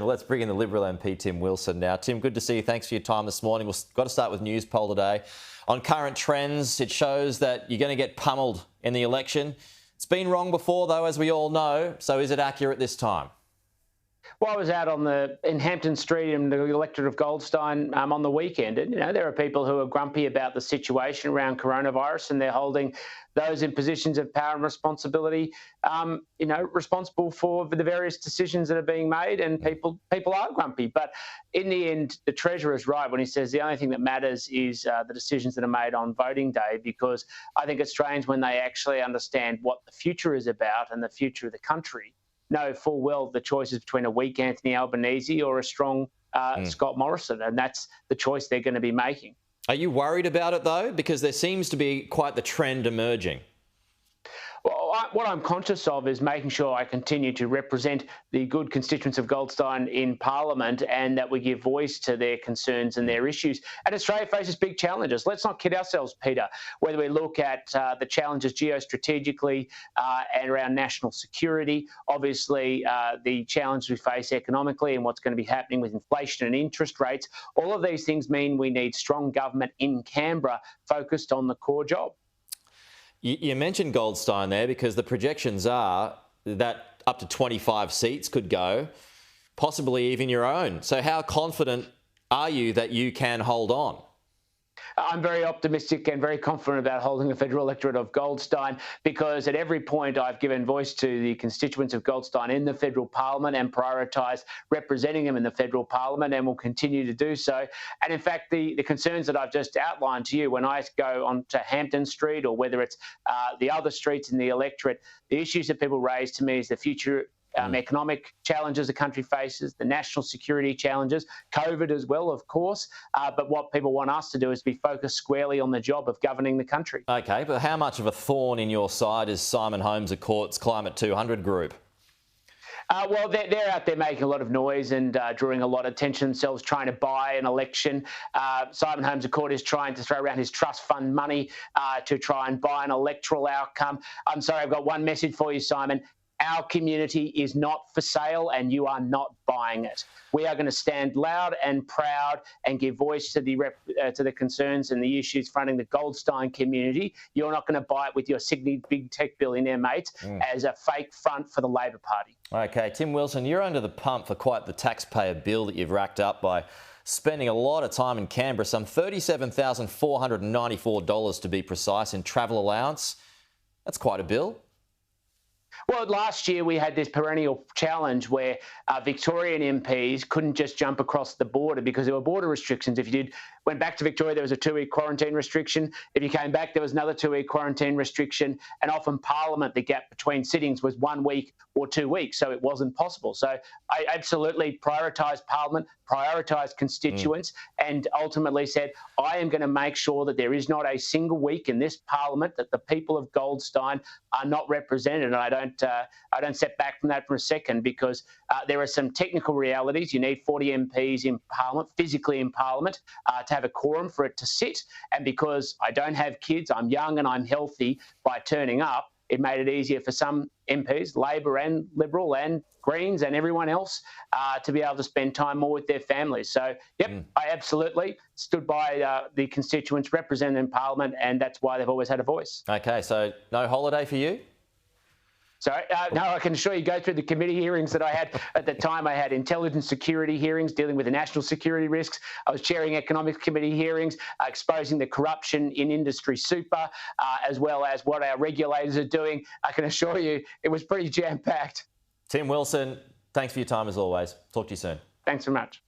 Let's bring in the Liberal MP, Tim Wilson now. Tim, good to see you. Thanks for your time this morning. We've got to start with Newspoll today. On current trends, it shows that you're going to get pummeled in the election. It's been wrong before, though, as we all know. So is it accurate this time? Well, I was out in Hampton Street in the electorate of Goldstein on the weekend, and there are people who are grumpy about the situation around coronavirus, and they're holding those in positions of power and responsibility, responsible for the various decisions that are being made, and people are grumpy. But in the end, the Treasurer is right when he says the only thing that matters is the decisions that are made on voting day, because I think it's strange when they actually understand what the future is about and the future of the country. Know full well the choice is between a weak Anthony Albanese or a strong Scott Morrison, and that's the choice they're going to be making. Are you worried about it, though? Because there seems to be quite the trend emerging. Well, what I'm conscious of is making sure I continue to represent the good constituents of Goldstein in Parliament, and that we give voice to their concerns and their issues. And Australia faces big challenges. Let's not kid ourselves, Peter. Whether we look at the challenges geo-strategically and around national security, obviously the challenges we face economically and what's going to be happening with inflation and interest rates, all of these things mean we need strong government in Canberra focused on the core job. You mentioned Goldstein there because the projections are that up to 25 seats could go, possibly even your own. So how confident are you that you can hold on? I'm very optimistic and very confident about holding the federal electorate of Goldstein, because at every point I've given voice to the constituents of Goldstein in the federal parliament and prioritised representing them in the federal parliament, and will continue to do so. And in fact, the concerns that I've just outlined to you, when I go on to Hampton Street or whether it's the other streets in the electorate, the issues that people raise to me is the future economic challenges the country faces, the national security challenges, COVID as well, of course. But what people want us to do is be focused squarely on the job of governing the country. OK, but how much of a thorn in your side is Simon Holmes of Court's Climate 200 group? Well, they're out there making a lot of noise and drawing a lot of attention themselves, trying to buy an election. Simon Holmes of Court is trying to throw around his trust fund money to try and buy an electoral outcome. I'm sorry, I've got one message for you, Simon. Our community is not for sale, and you are not buying it. We are going to stand loud and proud and give voice to the concerns and the issues fronting the Goldstein community. You're not going to buy it with your Sydney big tech billionaire mates as a fake front for the Labor Party. OK, Tim Wilson, you're under the pump for quite the taxpayer bill that you've racked up by spending a lot of time in Canberra, some $37,494 to be precise in travel allowance. That's quite a bill. Well, last year we had this perennial challenge where Victorian MPs couldn't just jump across the border because there were border restrictions. If you went back to Victoria, there was a 2-week quarantine restriction. If you came back, there was another 2-week quarantine restriction. And often Parliament, the gap between sittings was 1 week or 2 weeks, so it wasn't possible. So I absolutely prioritised Parliament, prioritised constituents, and ultimately said, I am going to make sure that there is not a single week in this Parliament that the people of Goldstein are not represented. And I don't step back from that for a second, because there are some technical realities. You need 40 MPs in Parliament, physically in Parliament, to have a quorum for it to sit. And because I don't have kids, I'm young and I'm healthy, by turning up, it made it easier for some MPs, Labor and Liberal and Greens and everyone else, to be able to spend time more with their families. So, yep, I absolutely stood by the constituents represented in Parliament, and that's why they've always had a voice. OK, so no holiday for you? Sorry, no, I can assure you, go through the committee hearings that I had at the time. I had intelligence security hearings dealing with the national security risks. I was chairing economic committee hearings, exposing the corruption in industry super, as well as what our regulators are doing. I can assure you it was pretty jam-packed. Tim Wilson, thanks for your time as always. Talk to you soon. Thanks very much.